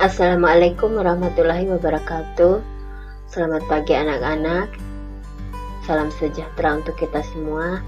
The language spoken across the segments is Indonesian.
Assalamualaikum warahmatullahi wabarakatuh. Selamat pagi anak-anak. Salam sejahtera untuk kita semua.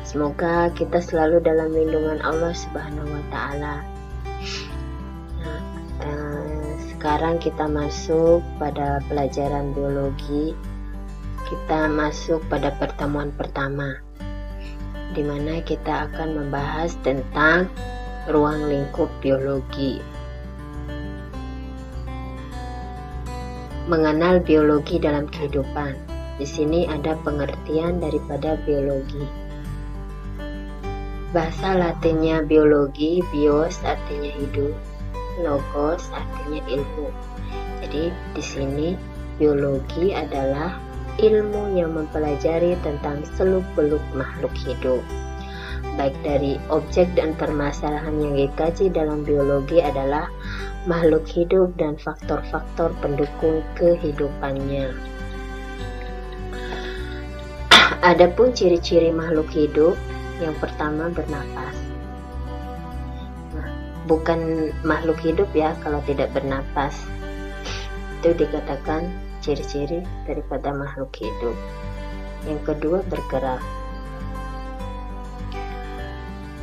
Semoga kita selalu dalam lindungan Allah Subhanahu wa Ta'ala. Sekarang kita masuk pada pelajaran biologi. Kita masuk pada pertemuan pertama, di mana kita akan membahas tentang ruang lingkup biologi. Mengenal biologi dalam kehidupan. Di sini ada pengertian daripada biologi. Bahasa Latinnya biologi, bios artinya hidup, logos artinya ilmu. Jadi di sini biologi adalah ilmu yang mempelajari tentang seluk-beluk makhluk hidup. Baik dari objek dan permasalahan yang dikaji dalam biologi adalah makhluk hidup dan faktor-faktor pendukung kehidupannya. Adapun ciri-ciri makhluk hidup, yang pertama bernapas. Bukan makhluk hidup ya kalau tidak bernapas. Itu dikatakan ciri-ciri daripada makhluk hidup. Yang kedua bergerak.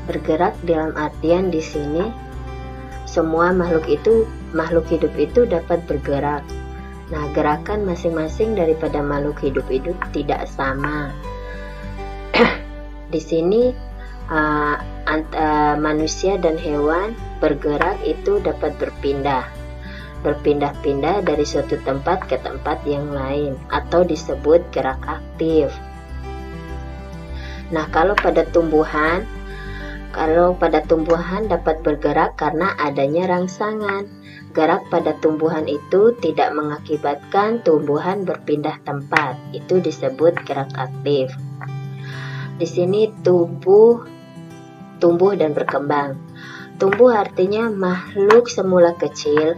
Bergerak dalam artian di sini semua makhluk hidup itu dapat bergerak. Nah, gerakan masing-masing daripada makhluk hidup itu tidak sama. Di sini manusia dan hewan bergerak itu dapat berpindah-pindah dari suatu tempat ke tempat yang lain, atau disebut gerak aktif. Nah, kalau pada tumbuhan dapat bergerak karena adanya rangsangan. Gerak pada tumbuhan itu tidak mengakibatkan tumbuhan berpindah tempat. Itu disebut gerak aktif. Di sini tumbuh dan berkembang. Tumbuh artinya makhluk semula kecil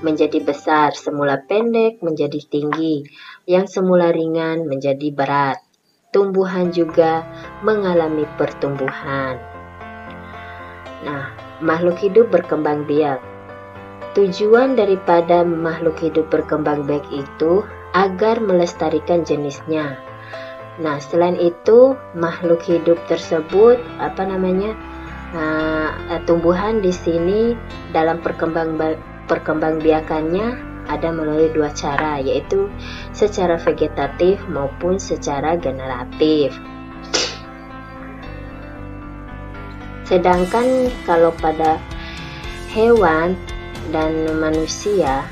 menjadi besar, semula pendek menjadi tinggi, yang semula ringan menjadi berat. Tumbuhan juga mengalami pertumbuhan. Nah, makhluk hidup berkembang biak. Tujuan daripada makhluk hidup berkembang biak itu agar melestarikan jenisnya. Nah, selain itu makhluk hidup tersebut tumbuhan di sini dalam perkembangbiakannya ada melalui dua cara, yaitu secara vegetatif maupun secara generatif. Sedangkan kalau pada hewan dan manusia,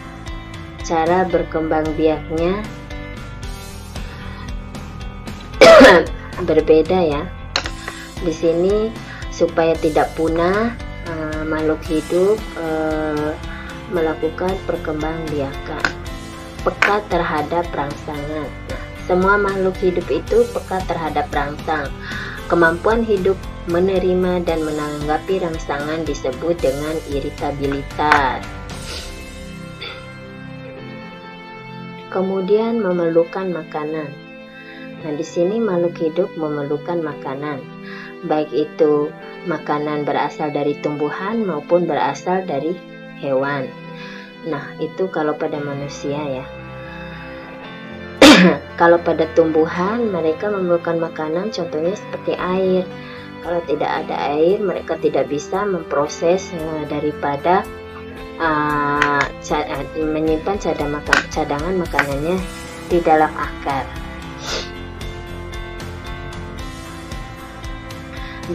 cara berkembang biaknya berbeda ya. Di sini supaya tidak punah, makhluk hidup melakukan perkembangbiakan, peka terhadap rangsangan. Nah, semua makhluk hidup itu peka terhadap rangsang. Kemampuan hidup menerima dan menanggapi rangsangan disebut dengan iritabilitas. Kemudian memerlukan makanan. Nah, di sini makhluk hidup memerlukan makanan, baik itu makanan berasal dari tumbuhan maupun berasal dari hewan. Nah, itu kalau pada manusia ya. Kalau pada tumbuhan, mereka memerlukan makanan, contohnya seperti air. Kalau tidak ada air, mereka tidak bisa memproses daripada menyimpan cadangan makanannya di dalam akar.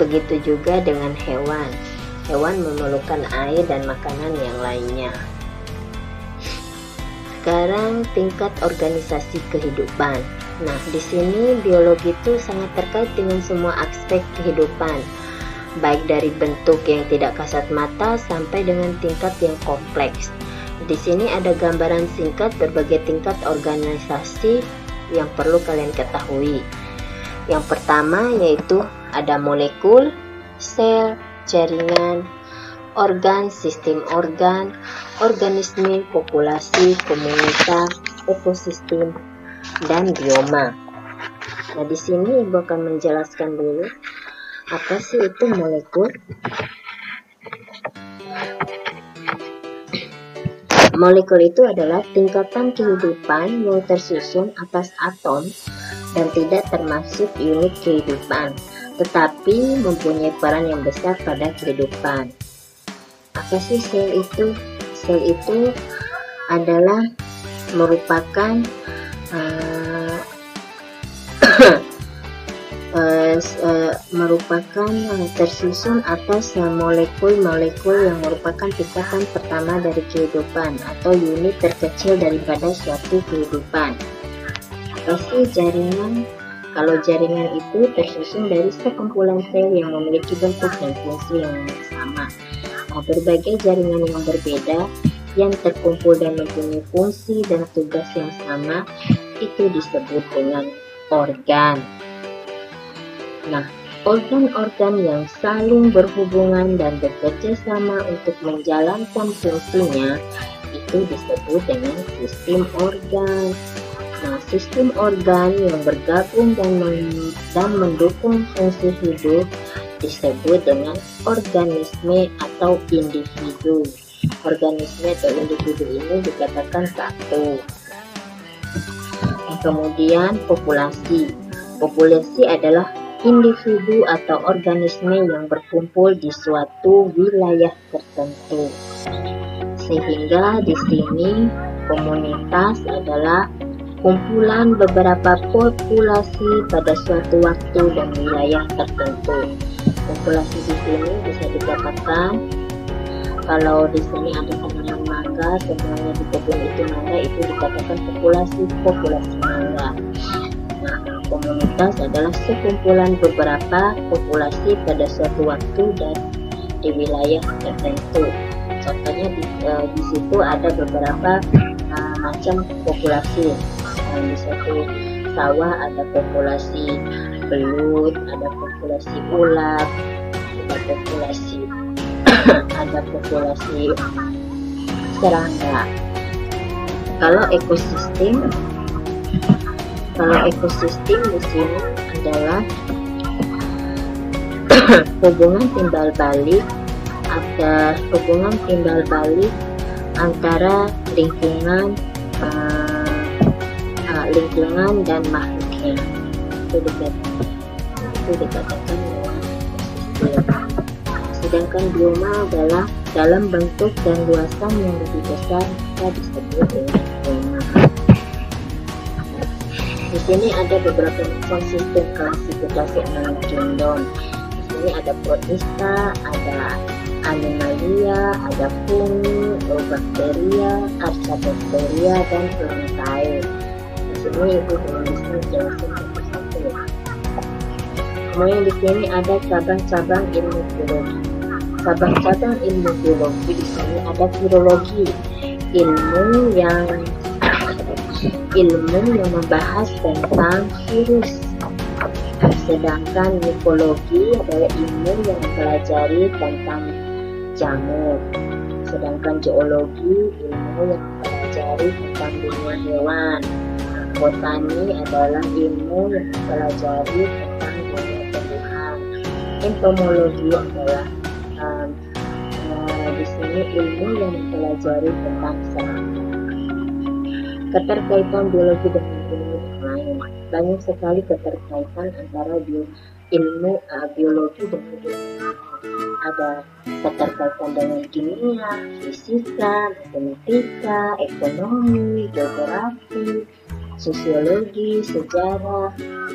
Begitu juga dengan hewan. Hewan memerlukan air dan makanan yang lainnya. Sekarang tingkat organisasi kehidupan. Nah, di sini biologi itu sangat terkait dengan semua aspek kehidupan, baik dari bentuk yang tidak kasat mata sampai dengan tingkat yang kompleks. Di sini ada gambaran singkat berbagai tingkat organisasi yang perlu kalian ketahui. Yang pertama yaitu ada molekul, sel, jaringan, organ, sistem organ, organisme, populasi, komunitas, ekosistem, dan bioma. Nah, di sini Ibu akan menjelaskan dulu apa sih itu molekul. Molekul itu adalah tingkatan kehidupan yang tersusun atas atom dan tidak termasuk unit kehidupan, tetapi mempunyai peran yang besar pada kehidupan. Apa sih sel itu? Sel itu adalah merupakan tersusun atas molekul-molekul yang merupakan tingkatan pertama dari kehidupan atau unit terkecil daripada suatu kehidupan. Apa sih jaringan? Kalau jaringan itu tersusun dari sekumpulan sel yang memiliki bentuk dan fungsi yang sama. Nah, berbagai jaringan yang berbeda yang terkumpul dan mempunyai fungsi dan tugas yang sama itu disebut dengan organ. Nah, organ-organ yang saling berhubungan dan bekerja sama untuk menjalankan fungsinya itu disebut dengan sistem organ. Nah, sistem organ yang bergabung dan mendukung fungsi hidup disebut dengan organisme atau individu. Organisme atau individu ini dikatakan satu. Kemudian populasi. Populasi adalah individu atau organisme yang berkumpul di suatu wilayah tertentu. Sehingga di sini komunitas adalah kumpulan beberapa populasi pada suatu waktu dan wilayah tertentu. Populasi di sini bisa dikatakan, kalau di sini ada tanaman mangga, semuanya di kebun itu mangga, itu dikatakan populasi mangga. Nah, komunitas adalah sekumpulan beberapa populasi pada suatu waktu dan di wilayah tertentu. Contohnya di situ ada beberapa macam populasi. Di suatu sawah ada populasi belut, ada populasi ulat, ada populasi serangga. Kalau ekosistem di sini adalah hubungan timbal balik antara lingkungan dan makhluknya. Itu dikatakan ekosistem. Sedangkan bioma adalah dalam bentuk dan luasan yang lebih besar, kita disebut dengan bioma. Di sini ada beberapa konsisten klasifikasi alam kingdom. Di sini ada protista, ada animalia, ada fungi, bakteria, archaeopteria, dan plantae. Di sini ibu menuliskan jelasin satu-satu. Kemudian di sini ada cabang-cabang ilmu biologi. Cabang-cabang ilmu biologi di sini ada virologi, ilmu yang membahas tentang virus. Sedangkan mikologi adalah ilmu yang mempelajari tentang jamur. Sedangkan geologi ilmu yang mempelajari tentang dunia hewan. Botani adalah ilmu yang mempelajari tentang dunia tumbuhan. Entomologi adalah di sini ilmu yang mempelajari tentang serangga. Keterkaitan biologi dengan ilmu yang lain. Banyak sekali keterkaitan antara ilmu biologi dengan ilmu yang lain. Ada keterkaitan dengan kimia, fisika, matematika, ekonomi, geografi, sosiologi, sejarah,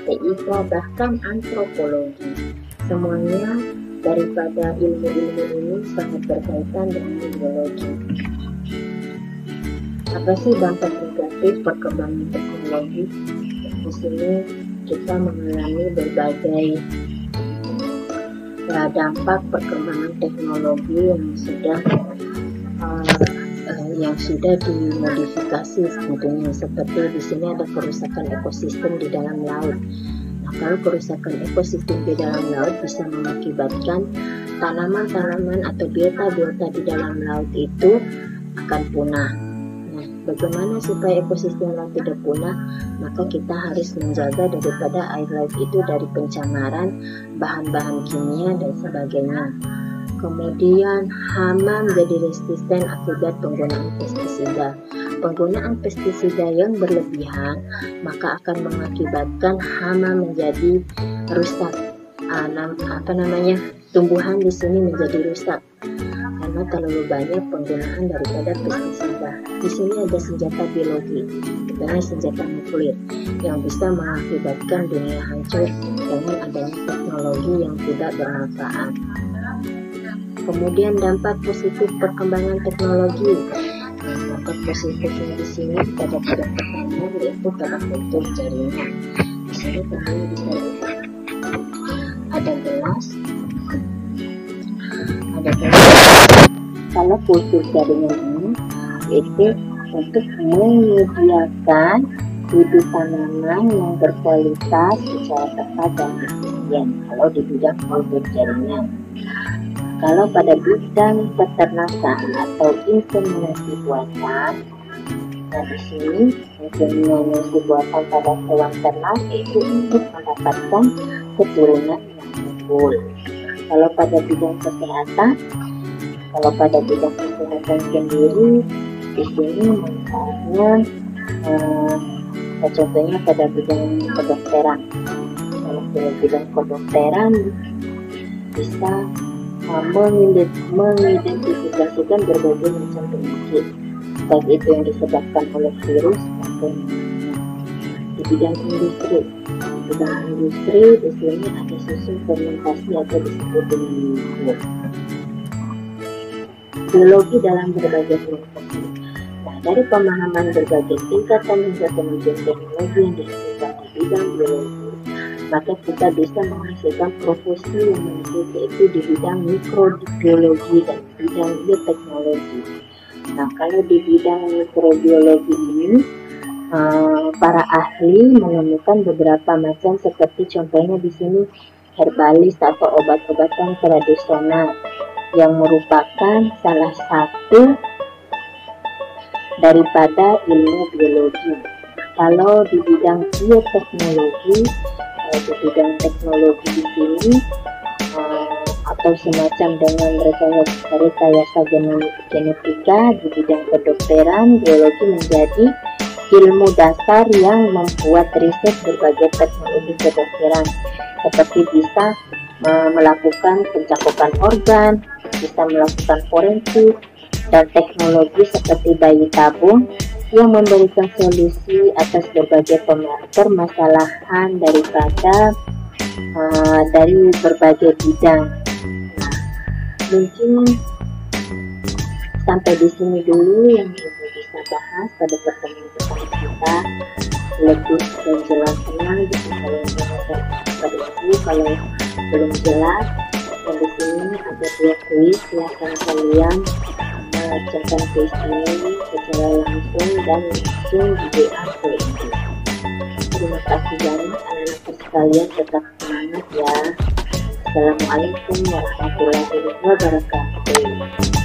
TIK, bahkan antropologi. Semuanya daripada ilmu-ilmu ini sangat berkaitan dengan biologi. Apa sih dampak negatif perkembangan teknologi? Di sini kita mengalami berbagai dampak perkembangan teknologi yang sudah dimodifikasi tentunya, seperti di sini ada kerusakan ekosistem di dalam laut. Nah, kalau kerusakan ekosistem di dalam laut bisa mengakibatkan tanaman-tanaman atau biota-biota di dalam laut itu akan punah. Nah, bagaimana supaya ekosistem laut tidak punah? Maka kita harus menjaga daripada air laut itu dari pencemaran bahan-bahan kimia dan sebagainya. Kemudian hama menjadi resisten akibat penggunaan pestisida. Penggunaan pestisida yang berlebihan maka akan mengakibatkan hama menjadi rusak. Tumbuhan di sini menjadi rusak karena terlalu banyak penggunaan daripada pestisida. Di sini ada senjata biologi, bukan senjata nuklir, yang bisa mengakibatkan dunia hancur dengan adanya teknologi yang tidak bermanfaat. Kemudian dampak positif perkembangan teknologi. Dampak positifnya di sini pada bidang pertanian yaitu pada kultur jaringan. Di sini teman bisa lihat ada gelas. Kalau kultur jaringan ini yaitu untuk menyediakan bibit tanaman yang berkualitas secara tepat dan efisien kalau di bidang kultur jaringan. Kalau pada bidang peternakan atau inseminasi buatan, nah di sini inseminasi buatan pada hewan ternak itu untuk mendapatkan keturunan yang unggul. Kalau pada bidang kesehatan, sendiri, di sini manfaatnya contohnya pada bidang kedokteran. Kalau pada bidang kedokteran bisa mengidentifikasikan berbagai macam penyakit, baik itu yang disebabkan oleh virus maupun di bidang industri. Di sini ada susu fermentasi atau disebut dengan milk. Biologi dalam berbagai proses. Nah, dari pemahaman berbagai tingkatan hingga kemajuan teknologi yang dihasilkan di bidang biologi, maka kita bisa menghasilkan profesi yang menarik yaitu di bidang mikrobiologi dan bidang bioteknologi. Nah, kalau di bidang mikrobiologi ini para ahli menemukan beberapa macam seperti contohnya di sini herbalis atau obat-obatan tradisional yang merupakan salah satu daripada ilmu biologi. Kalau di bidang bioteknologi, di bidang teknologi di sini atau semacam dengan rekayasa genetika, di bidang kedokteran, biologi menjadi ilmu dasar yang membuat riset berbagai teknologi kedokteran, seperti bisa melakukan pencakupan organ, bisa melakukan forensik, dan teknologi seperti bayi tabung yang memberikan solusi atas berbagai permasalahan dari berbagai bidang. Nah, mungkin sampai di sini dulu yang Ibu bisa bahas pada pertemuan pertama kita. Lebih penjelasannya bisa kalian tanyakan kepada Ibu kalau belum jelas. Dan di sini ada 2 kuis, silakan kalian mengerjakan kuis ini secara langsung dan langsung di WA ke Ibu. Terima kasih banyak anak-anak sekalian, tetap semangat ya. Assalamualaikum warahmatullahi wabarakatuh.